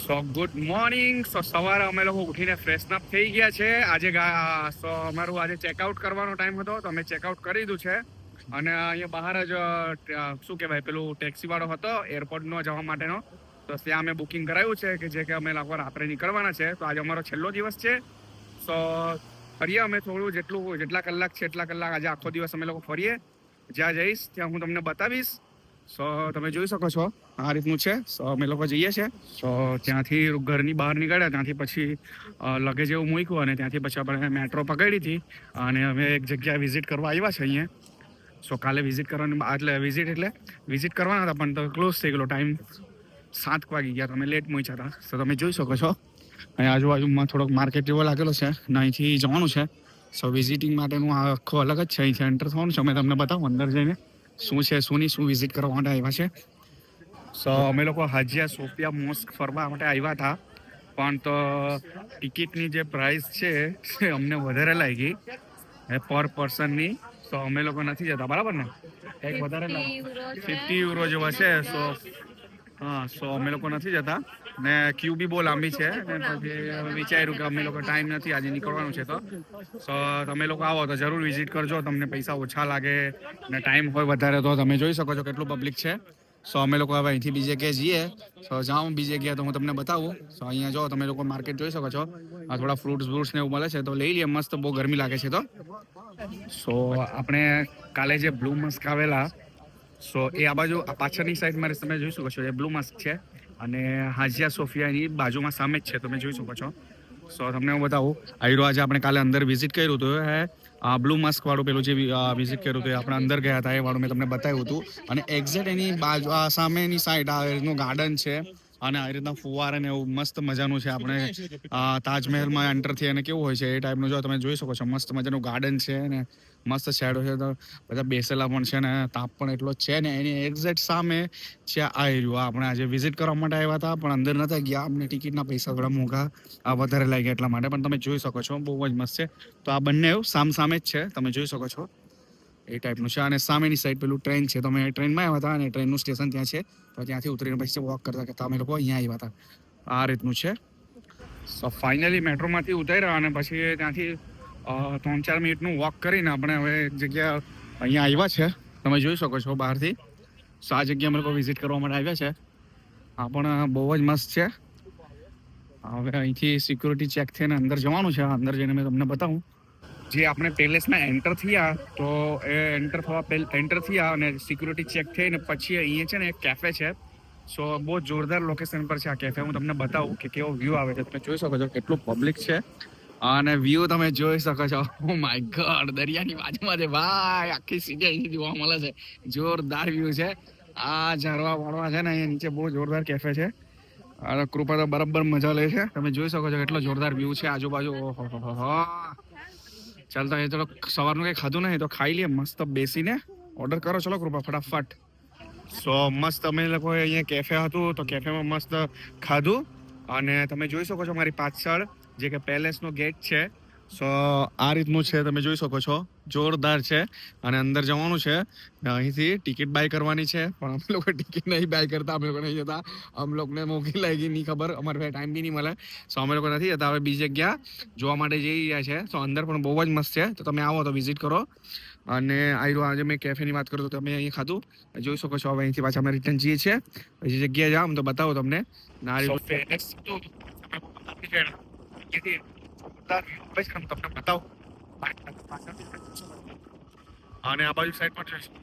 સો good morning. સો સવારે અમે લોકો ઉઠીને ફ્રેશન અપ થઈ ગયા છે. આજે સો અમારું આજે ચેકઆઉટ કરવાનો ટાઈમ હતો તો અમે ચેકઆઉટ કરી દીધું છે. અને અહીંયા બહાર જ શું કહેવાય પેલું ટેક્સી વાળો હતો એરપોર્ટનો જવા માટેનો, તો ત્યાં અમે બુકિંગ કરાવ્યું છે કે જે કે અમે લોકો રાત્રે નીકળવાના છે. તો આજે અમારો છેલ્લો દિવસ છે. સો ફરીએ અમે થોડું જેટલા કલાક છે એટલા કલાક આજે આખો દિવસ અમે લોકો ફરીએ. જ્યાં જઈશ ત્યાં હું તમને બતાવીશ. સો તમે જોઈ શકો છો આ રીતનું છે. સો અમે લોકો જઈએ છીએ. સો ત્યાંથી ઘરની બહાર નીકળ્યા, ત્યાંથી પછી લગેજ એવું મૂક્યું અને ત્યાંથી પછી આપણે મેટ્રો પકડી હતી અને અમે એક જગ્યાએ વિઝિટ કરવા આવ્યા છે અહીંયા. સો કાલે વિઝિટ કરવાની એટલે વિઝિટ કરવાના હતા પણ તો ક્લોઝ થઈ ગયેલો ટાઈમ. 7 વાગી ગયા, તમે લેટ પહોંચ્યા હતા. સો તમે જોઈ શકો છો અહીંયા આજુબાજુમાં થોડોક માર્કેટ જેવો લાગેલો છે ને અહીંથી જવાનું છે. સો વિઝિટિંગ માટેનું આ આખો અલગ જ છે. અહીંથી એન્ટર થવાનું છે. અમે તમને બતાવું અંદર જઈને શું છે શું નહીં, શું વિઝિટ કરવા માટે આવ્યા છે. સો અમે લોકો હાજિયા સોફિયા મોસ્ક ફરવા માટે આવ્યા હતા, પણ તો ટિકિટની જે પ્રાઇસ છે એ અમને વધારે લાગી પર પર્સનની. સો અમે લોકો નથી જતા, બરાબર ને? એક વધારે €50 જેવા છે. સો હા, સો અમે લોકો નથી જતા ને ક્યુ બી બહુ લાંબી છે ને પછી વિચાર્યું કે અમે લોકો ટાઈમ નથી આજે નીકળવાનું છે. તો તમે લોકો આવો તો જરૂર વિઝિટ કરજો. તમને પૈસા ઓછા લાગે ને ટાઈમ હોય વધારે તો તમે જોઈ શકો છો કેટલું પબ્લિક છે. સો અમે લોકો હવે અહીંથી બીજે ક્યાંય જઈએ. સો જાઉં બીજે ગયા તો હું તમને બતાવું. સો અહીંયા જો તમે લોકો માર્કેટ જોઈ શકો છો. આ થોડા ફ્રૂટ્સ ને એવું મળે છે તો લઈ લઈએ. મસ્ત બહુ ગરમી લાગે છે તો. સો આપણે કાલે જે બ્લુ મસ્ક આવેલા, સો એ આ બાજુ આ પાછળની સાઈડ મારે તમે જોઈ શકો છો એ બ્લુ મસ્ક છે અને હાજિયા સોફિયાની બાજુમાં સામે જ છે, તમે જોઈ શકો છો. સો તમને હું બતાવું. આજે આપણે કાલે અંદર વિઝિટ કર્યું હતું બ્લુ મસ્ક વાળું પેલું જે વિઝિટ કર્યું હતું આપણે અંદર ગયા હતા એ વાળું મેં તમને બતાવ્યું હતું. અને એક્ઝેક્ટ એની બાજુ સામેની સાઈડ આ રીતનું ગાર્ડન છે અને આ રીતના ફુવારા ને એવું મસ્ત મજાનું છે. આપણે તાજમહેલમાં એન્ટર થઈએ અને કેવું હોય છે એ ટાઈપનું જો તમે જોઈ શકો છો. મસ્ત મજાનું ગાર્ડન છે ને મસ્ત શેડો છે, તો બધા બેસેલા પણ છે ને તાપ પણ એટલો જ છે ને એની એક્ઝેક્ટ સામે છે આ એરિયો. આપણે આજે વિઝિટ કરવા માટે આવ્યા હતા પણ અંદર નતા ગયા. અમને ટિકિટના પૈસા થોડા મોંઘા વધારે લાગ્યા એટલા માટે, પણ તમે જોઈ શકો છો બહુ જ મસ્ત છે. તો આ બંને સામે જ છે, તમે જોઈ શકો છો એ ટાઈપનું છે. અને સામેની સાઈડ પેલું ટ્રેન છે, તમે ટ્રેનમાં આવ્યા હતા અને ટ્રેનનું સ્ટેશન ત્યાં છે. તો ત્યાંથી ઉતરીને પછી વોક કરતા કરતા અમે લોકો અહીંયા આવ્યા હતા. આ રીતનું છે. સો ફાઇનલી મેટ્રોમાંથી ઉતર્યા અને પછી ત્યાંથી 3-4 મિનિટનું વોક કરીને આપણે હવે એક જગ્યા અહીંયા આવ્યા છે, તમે જોઈ શકો છો બહારથી. સો આ જગ્યા અમે લોકો વિઝિટ કરવા માટે આવ્યા છે. આ પણ બહુ જ મસ્ત છે. હવે અહીંથી સિક્યુરિટી ચેક થઈને અંદર જવાનું છે. અંદર જઈને મેં તમને બતાવું. જે આપણે પેલેસમાં એન્ટર થયા તો એ એન્ટર થયા અને સિક્યુરિટી ચેક થઈને પછી અહીંયા છે ને એક કેફે છે. સો બહુ જોરદાર લોકેશન પર છે આ કેફે. હું તમને બતાવું કે કેવો વ્યૂ આવે છે. તમે જોઈ શકો છો કેટલું પબ્લિક છે અને વ્યૂ તમે જોઈ શકો છો. ઓ માય ગોડ, દરિયાની બાજુમાં છે ભાઈ. આખી સિટી અહીંથી જોવા મળે છે. જોરદાર વ્યૂ છે. આ ઝાડવા વાળવા છે ને અહીંયા નીચે બહુ જોરદાર કેફે છે. અને કૃપા તો બરાબર મજા લે છે. તમે જોઈ શકો છો કેટલો જોરદાર વ્યૂ છે આજુબાજુ. ઓહો, ચાલતા એ ચલો સવારનું કંઈ ખાધું નહીં તો ખાઈ લઈએ મસ્ત બેસીને. ઓર્ડર કરો ચલો કૃપા ફટાફટ. સો મસ્ત અમે લોકો અહીંયા કેફે હતું તો કેફેમાં મસ્ત ખાધું અને તમે જોઈ શકો છો મારી પાછળ જે કે પેલેસનો ગેટ છે. સો આ રીતનું છે, તમે જોઈ શકો છો. જોરદાર છે. અને અંદર જવાનું છે. અહીંથી ટિકિટ બાય કરવાની છે પણ અમે લોકો ટિકિટ નહીં બાય કરતા. અમે લોકો નહીં જતા. અમ લોકોને મોંઘી લાગી નહીં ખબર, અમારે ભાઈ ટાઈમ બી નહીં મળે. સો અમે લોકો નથી જતા. હવે બીજી જગ્યા જોવા માટે જઈ રહ્યા છે. સો અંદર પણ બહુ જ મસ્ત છે, તો તમે આવો તો વિઝિટ કરો. અને આજે મેં કેફેની વાત કરું તો તમે અહીંયા ખાધું જોઈ શકો છો. હવે અહીંથી પાછા અમે રિટર્ન જઈએ છીએ. બીજી જગ્યાએ જાઓ તો બતાવો તમને. તમને બતાવો અને આ બાજુ સાઈડ પર જોઈશું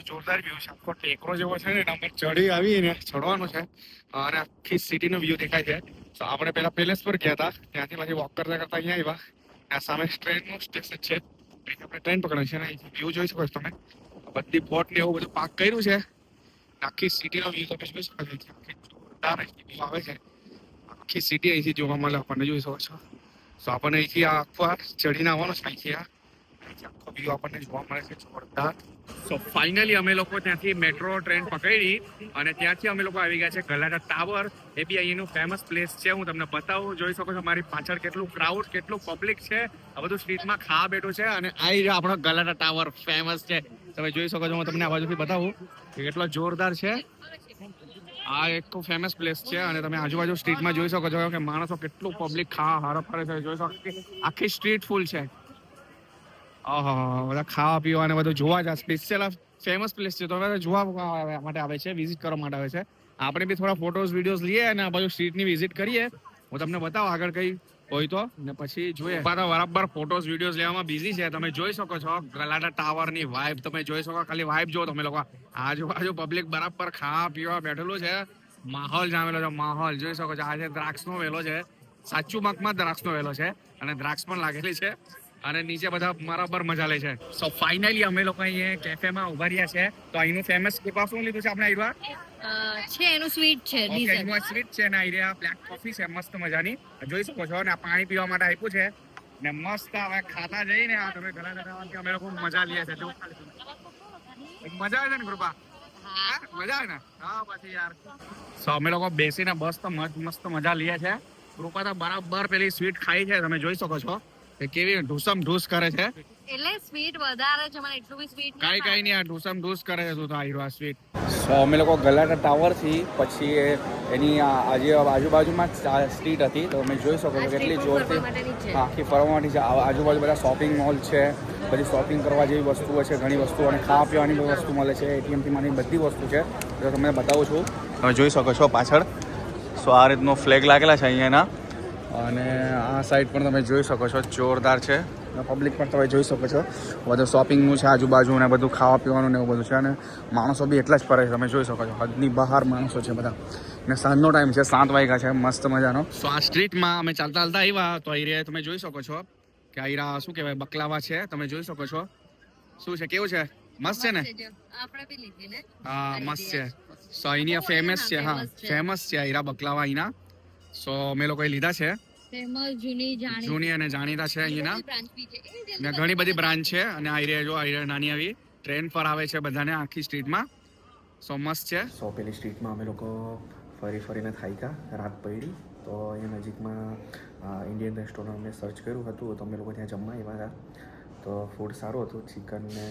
જોરદાર વ્યૂ છે. આખો ટેકરો જેવો છે ને એના પર ચડી આવીને ચડવાનું છે અને આખી સિટીનો વ્યૂ દેખાય છે. તો આપણે પેલા પેલેસ પર ગયા હતા, ત્યાંથી પછી વોક કરતા કરતા અહીંયા આવ્યા. આ સામે ટ્રેનનું સ્ટેશન છે, આપણે ટ્રેન પકડાય છે ને વ્યૂ જોઈ શકો છો તમે. બધી બોટ ને એવું બધું પાર્ક કર્યું છે. આખી સિટીનો વ્યૂ તમે જોઈ શકો છો. જોરદાર વ્યૂ આવે છે. આખી સિટી અહીંથી જોવા મળે આપણને, જોઈ શકો છો. તો આપણને અહીંથી આખું ચડીને આવવાનું છે. અહીંથી આખો વ્યૂ આપણને જોવા મળે છે જોરદાર. સો ફાઇનલી અમે લોકો ત્યાંથી મેટ્રો ટ્રેન પકડી અને ત્યાંથી અમે લોકો આવી ગયા છે ગલાટા ટાવર. એ બી અહીંનું ફેમસ પ્લેસ છે. હું તમને બતાવું. જોઈ શકો છો મારી પાછળ કેટલું ક્રાઉડ, કેટલું પબ્લિક છે. આ બધું સ્ટ્રીટમાં ખાવા બેઠું છે અને આ આપણો ગલાટા ટાવર ફેમસ છે. તમે જોઈ શકો છો. હું તમને આ બાજુથી બતાવું કે કેટલો જોરદાર છે. આ એક તો ફેમસ પ્લેસ છે અને તમે આજુબાજુ સ્ટ્રીટમાં જોઈ શકો છો કે માણસો કેટલું પબ્લિક ખાવા હારો ફરે છે. જોઈ શકો કે આખી સ્ટ્રીટ ફૂલ છે. બધા ખાવા પીવા અને બધું જોવા જ સ્પેશિયલ ફેમસ પ્લેસ છે તો હવે જોવા માટે આવે છે, વિઝિટ કરવા માટે આવે છે. આપણે બી થોડા ફોટોઝ વિડીયોઝ લઈએ અને આ બાજુ સ્ટ્રીટની વિઝિટ કરીએ. હું તમને બતાવું આગળ કઈ હોય તો ને પછી જોઈએ. બરાબર ફોટોઝ વિડીયોઝ લેવામાં બિઝી છે. તમે જોઈ શકો છો ગલાટા ટાવર ની વાઇબ તમે જોઈ શકો. ખાલી વાઇબ જો તમે લોકો આજુબાજુ પબ્લિક બરાબર ખાવા પીવા બેઠેલું છે. માહોલ જામેલો છે. માહોલ જોઈ શકો છો. આજે દ્રાક્ષ નો વેલો છે. સાચું મકમાં દ્રાક્ષ નો વેલો છે અને દ્રાક્ષ પણ લાગેલી છે અને નીચે બધા બરાબર મજા લે છે. સો ફાઇનલી અમે લોકો અહીંયા કેફેમાં ઉભા રહ્યા છે. તો અહીંનું ફેમસ શું લીધું છે આપણે આઈવા છે એનું સ્વીટ છે ડીઝલ. એનું સ્વીટ છે ને આઈડિયા બ્લેક કોફી છે મસ્ત મજાની જોઈ શકો છો અને આ પાણી પીવા માટે આપ્યું છે ને મસ્ત હવે ખાતા જઈને આ તમે ઘણા બધા અમે લોકો મજા લઈએ છે. મજા આવે છે ને કૃપા? મજા આવે ને? હા પછી યાર. સો અમે લોકો બેસીને બસ તો મસ્ત મજા લઈએ છે. કૃપા તો બરાબર પેલી સ્વીટ ખાઈ છે તમે જોઈ શકો છો કે કેવી ઢૂસમ ઢૂસ કરે છે. એટલે સ્વીટ વધારે છે મને એટલું બી સ્વીટ કઈ નહીં આ ઢૂસમ ઢૂસ કરે છે તું તો આયરો સ્વીટ. સો અમે લોકો ગલાટા ટાવર થી પછી એની આજુબાજુમાં સ્ટ્રીટ હતી તો તમે જોઈ શકો છો કેટલી જોરથી આખી ફરવા માટે છે. આજુબાજુ બધા શોપિંગ મોલ છે, બધી શોપિંગ કરવા જેવી વસ્તુઓ છે, ઘણી વસ્તુઓ અને ખાવા પીવાની વસ્તુ મળે છે. એટીએમથી માની બધી વસ્તુ છે તો તમને બતાવું છું. તમે જોઈ શકો છો પાછળ સો આ રીતનો ફ્લેગ લાગેલા છે અહીંયાના અને આ સાઈડ પણ તમે જોઈ શકો છો જોરદાર છે. પબ્લિક પણ તમે જોઈ શકો છો બધું શોપિંગનું છે આજુબાજુ ને બધું ખાવા પીવાનું ને એવું બધું છે અને માણસો બી એટલા જ ફરે છે. તમે જોઈ શકો છો હદની બહાર માણસો છે બધા ને સાંજનો ટાઈમ છે 7 વાગ્યા છે મસ્ત મજાનો. સો આ સ્ટ્રીટમાં અમે ચાલતા આવ્યા તો અહીં તમે જોઈ શકો છો કે અહીં શું કહેવાય બકલાવા છે. તમે જોઈ શકો છો શું છે કેવું છે મસ્ત છે ને? હા મસ્ત છે. સો અહીંની ફેમસ છે. હા ફેમસ છે અહીં બકલાવા અહીંના. સો અમે લોકોએ લીધા છે. જૂની અને જાણીતા છે અહીંના ને ઘણી બધી બ્રાન્ચ છે અને આઈરે નાની આવી ટ્રેન પર આવે છે બધાને આખી સ્ટ્રીટમાં. સો મસ્ત છે. સો પેલી સ્ટ્રીટમાં અમે લોકો ફરીને થાક્યા રાત પડી તો અહીંયા નજીકમાં ઇન્ડિયન રેસ્ટોરન્ટ અમે સર્ચ કર્યું હતું તો અમે લોકો ત્યાં જમવા આવ્યા હતા. તો ફૂડ સારું હતું. ચિકન ને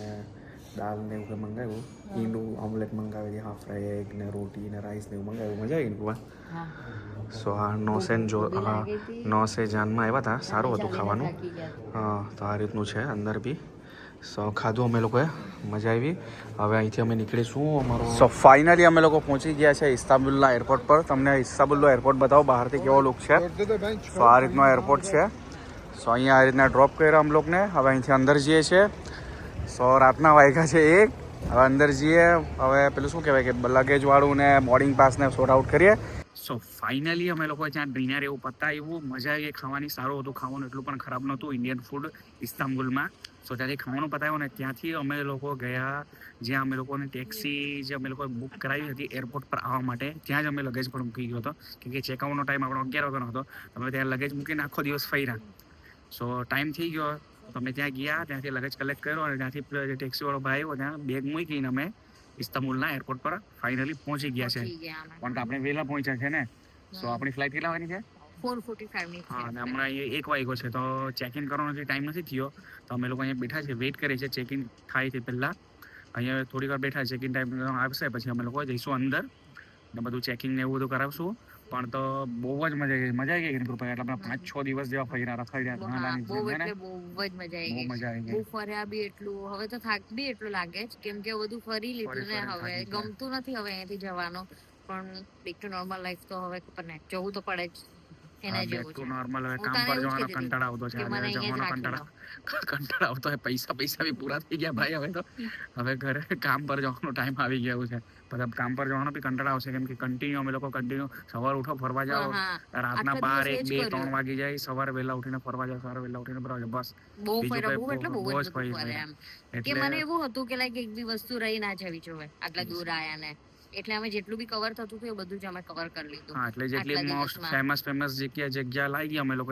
દાળ ને એવું મંગાવ્યું. ઈંડું ઓમલેટ મંગાવી, હાફ ફ્રાય એગ ને રોટી ને રાઈસ ને એવું મંગાવ્યું. મજા આવી ગયું. સો આ નોસે જાનમાં આવ્યા હતા. સારું હતું ખાવાનું. હા તો આ રીતનું છે અંદર બી. સો ખાધું અમે લોકોએ મજા આવી. હવે અહીંથી અમે નીકળીશું અમારું. સો ફાઇનલી અમે લોકો પહોંચી ગયા છે ઇસ્તાંબુલના એરપોર્ટ પર. તમને ઇસ્તાંબુલનો એરપોર્ટ બતાવો બહારથી કેવો લુક છે. સો આ રીતનો એરપોર્ટ છે. સો અહીંયા આ રીતના ડ્રોપ કર્યા અમ લોકોને. હવે અહીંથી અંદર જઈએ છીએ. સો રાતના વાગ્યા છે 1. હવે અંદર જઈએ. હવે પેલું શું કહેવાય કે લગેજવાળું ને બોર્ડિંગ પાસને સોર્ટ આઉટ કરીએ. સો ફાઇનલી અમે લોકો ત્યાં ડિનર એવું પતાવ્યું. મજા આવી ખાવાની. સારું હતું ખાવાનું. એટલું પણ ખરાબ નહોતું ઇન્ડિયન ફૂડ ઇસ્તાંબુલમાં. સો ત્યાંથી ખાવાનું પતાવ્યું ને ત્યાંથી અમે લોકો ગયા જ્યાં અમે લોકોને ટેક્સી જે અમે લોકોએ બુક કરાવી હતી એરપોર્ટ પર આવવા માટે. ત્યાં જ અમે લગેજ પણ મૂકી ગયો હતો કેમ કે ચેકઆઉટનો ટાઈમ આપણો 11 વાગ્યાનો હતો. અમે ત્યાં લગેજ મૂકીને આખો દિવસ ફર્યા. સો ટાઈમ થઈ ગયો તો અમે ત્યાં ગયા. ત્યાંથી લગેજ કલેક્ટ કર્યો અને ત્યાંથી ટેક્સીવાળો ભાઈ આવ્યો ત્યાં બેગ મૂકીને અમે ઇસ્તાંબુલના એરપોર્ટ પર ફાઇનલી પહોંચી ગયા છે. પણ આપણે વહેલા પહોંચ્યા છે ને. સો આપણી ફ્લાઇટ કેટલા વાગની છે? 4:45. હા અને હમણાં 1 વાગ્યો છે તો ચેક ઇન કરવાનો ટાઈમ નથી થયો તો અમે લોકો અહીંયા બેઠા છે વેઇટ કરીએ છીએ ચેક ઇન થાય તે પહેલાં. અહીંયા થોડી વાર બેઠા ચેક ઇન ટાઈમ આવશે પછી અમે લોકો જઈશું અંદર ને બધું ચેકિંગ ને એવું બધું કરાવશું. પણ તો બહુ જ મજા આવી ગઈ કૃપા. એટલે આપણે 5-6 દિવસ જેવા ફર્યા બહુ જ મજા આવી ગઈ. બહુ ફર્યા બી એટલું. હવે તો થાક બી એટલું લાગે છે કેમ કે બધું ફરી લીધું ને હવે ગમતું નથી હવે અહીંયાથી જવાનું. પણ બેક ટુ નોર્મલ લાઈફ તો હવે જવું તો પડે જ. એના જેવું છે. નોર્મલ હવે કામ પર જવાનો કંટાળો આવતો છે. કંટાળો આવતો હોય. પૈસા બી પૂરા થઈ ગયા ભાઈ હવે તો. હવે ઘરે કામ પર જવાનો ટાઈમ આવી ગયો છે. બધા કામ પર જવાનો બી કંટાળો આવશે કેમ કે અમે લોકો સવાર ઉઠો ફરવા જાઓ રાતના 12, 1, 2, 3 વાગી જાય. સવારે વહેલા ઉઠીને ફરવા જાઓ. સવારે વહેલા ઉઠીને ફરવા જાઓ બસ. બહુ જ ફર્યા કે મને એવું હતું કે લાઈક એક બી વસ્તુ રહી ના જવી જોઈએ આટલા દૂર આયા ને. એટલે અમે જેટલું બી કવર થતું હતું એ બધું જ અમે કવર કરી લીધું. હા એટલે જેટલી મોસ્ટ ફેમસ જગ્યા લાગી અમે લોકો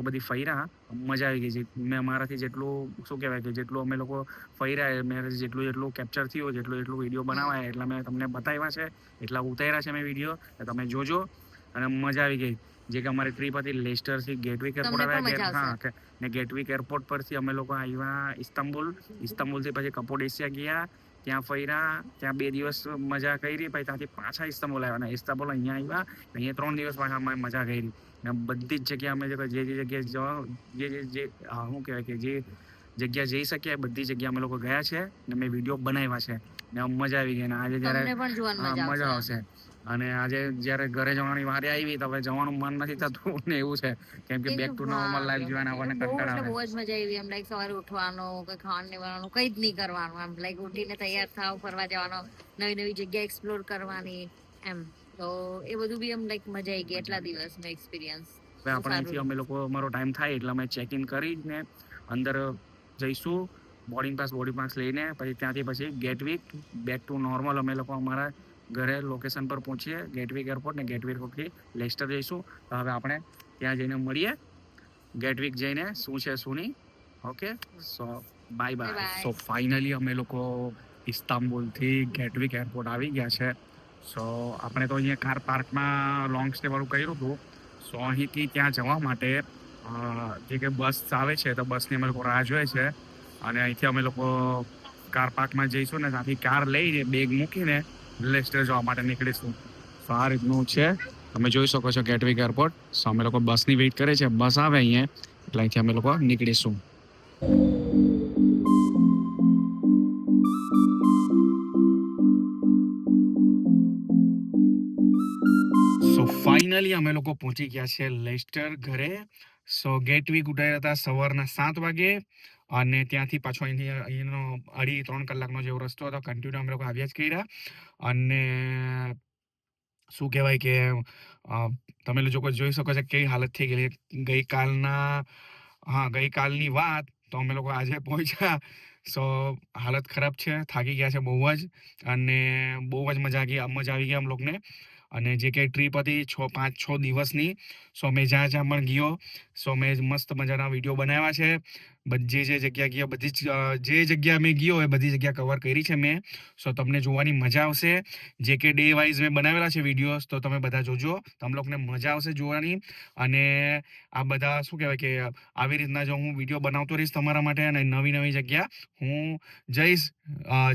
બધી ફર્યા. મજા આવી ગઈ. મેં મારાથી જેટલું શું કહેવાય કે જેટલું અમે લોકો ફર્યા મેં જેટલું કેપ્ચર થયું જેટલું વિડીયો બનાવાય એટલા મેં તમને બતાવ્યા છે. એટલા ઉતાર્યા છે મેં વિડીયો. તમે જોજો અને મજા આવી ગઈ. જે કે અમારી ટ્રીપ હતી લેસ્ટરથી ગેટવિક એરપોર્ટ આવ્યા. હા ને ગેટવિક એરપોર્ટ પરથી અમે લોકો આવ્યા ઇસ્તાંબુલથી પછી કપોડેશિયા ગયા. ત્યાં ફર્યા, ત્યાં 2 દિવસ મજા કરી, પછી ત્યાંથી પાછા ઇસ્તાંબુલ આવ્યા, અને ઇસ્તાંબુલ અહીંયા આવ્યા, અહીંયા 3 દિવસ પાછા અમે મજા કરી. ને બધી જ જગ્યા અમે જે જગ્યાએ શું કહેવાય કે જે જગ્યા જઈ શકીએ બધી જગ્યા અમે લોકો ગયા છે, ને મેં વિડીયો બનાવ્યા છે, ને મજા આવી ગઈ. ને આજે જ્યારે મજા આવશે, અને આજે જ્યારે ઘરે જવાની વારી આવી તો હવે જવાનું મન નથી થતું ને એવું છે, કેમ કે બેક ટુ નોર્મલ લાઈફ જીવવાના આપણને કંટાળો આવે. બહુ જ મજા આવી એમ, લાઈક સવારે ઉઠવાનું, કઈ ખાવાનું નહીં બનાવવાનું, કઈ જ નહીં કરવાનું, એમ લાઈક ઉઠીને તૈયાર થાવ, ફરવા જવાનો, નવી નવી જગ્યા એક્સપ્લોર કરવાની એમ. તો એ બધું બી એમ લાઈક મજા આવી ગઈ એટલા દિવસનો એક્સપિરિયન્સ. હવે આપણે અહીંથી અમે લોકો અમારો ટાઈમ થાય એટલે અમે ચેક ઇન કરીને અંદર જઈશું, બોર્ડિંગ પાસ લઈને પછી ત્યાંથી પછી ગેટવીક બેક ટુ નોર્મલ અમે લોકો અમારા ઘરે લોકેશન પર પહોંચીએ, ગેટવીક એરપોર્ટ, ને ગેટવીક પરથી લેસ્ટર જઈશું. તો હવે આપણે ત્યાં જઈને મળીએ, ગેટવીક જઈને શું છે શું નહીં. Okay, so bye bye. So finally અમે લોકો ઇસ્તાંબુલથી ગેટવીક એરપોર્ટ આવી ગયા છે. સો આપણે તો અહીંયા કાર પાર્કમાં લોંગ સ્ટે વાળું કર્યું હતું. સો અહીંથી ત્યાં જવા માટે જે કે બસ આવે છે તો બસની અમે લોકો રાહ જોઈએ છે, અને અહીંથી અમે લોકો કાર પાર્કમાં જઈશું ને ત્યાંથી કાર લઈને બેગ મૂકીને લેસ્ટર જવા માટે નીકળીશું. તો આ રીતનું છે, તમે જોઈ શકો છો ગેટવીક એરપોર્ટ. સો અમે લોકો બસની વેઇટ કરે છે, બસ આવે અહીંયા એટલે અહીંથી અમે લોકો નીકળીશું. સો ફાઇનલી અમે લોકો પહોંચી ગયા છે લેસ્ટર ઘરે. સો ગેટવીક ઉઠાવ્યા હતા સવારના 7 વાગે, અને ત્યાંથી પાછો અહીંનો 2.5-3 કલાકનો જેવો રસ્તો હતો. કન્ટિન્યુ અમે લોકો આવ્યા જ કર્યા. અને શું કહેવાય કે તમે લોકો જોઈ શકો છો કેવી હાલત થઈ ગયેલી ગઈકાલની વાત તો અમે લોકો આજે પહોંચ્યા. સો હાલત ખરાબ છે, થાકી ગયા છે બહુ જ, અને બહુ જ મજા આવી ગઈ અમ લોકોને. અને જે કંઈ ટ્રીપ હતી 5-6 દિવસની, સો મેં જ્યાં પણ ગયો, સો મેં મસ્ત મજાના વિડીયો બનાવ્યા છે. જે જગ્યા ગયો, જે જગ્યા મેં ગયો એ બધી જગ્યા કવર કરી છે મેં. સો તમને જોવાની મજા આવશે. જે કે ડે વાઇઝ મેં બનાવેલા છે વિડીયોઝ, તો તમે બધા જોજો, તમને લોકોને મજા આવશે જોવાની. અને આ બધા શું કહેવાય કે આવી રીતના જો હું વિડીયો બનાવતો રહીશ તમારા માટે, અને નવી જગ્યા હું જઈશ,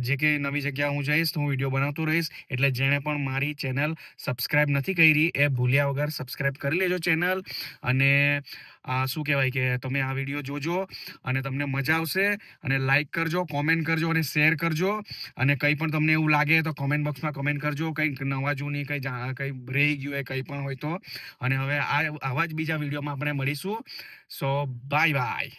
જે કે નવી જગ્યા હું જઈશ તો હું વિડીયો બનાવતો રહીશ. એટલે જેણે પણ મારી ચેનલ સબસ્ક્રાઈબ નથી કરી એ ભૂલ્યા વગર સબસ્ક્રાઈબ કરી લેજો ચેનલ. અને શું કહેવાય કે તમે આ વિડીયો જોજો અને તમને મજા આવશે, અને લાઈક કરજો, કોમેન્ટ કરજો અને શેર કરજો. અને કંઈ પણ તમને એવું લાગે તો કોમેન્ટ બોક્સમાં કોમેન્ટ કરજો, કંઈક નવા જૂની કંઈ રહી ગયું હોય કંઈ પણ હોય તો. અને હવે આવા જ બીજા વિડીયોમાં આપણે મળીશું. So bye bye.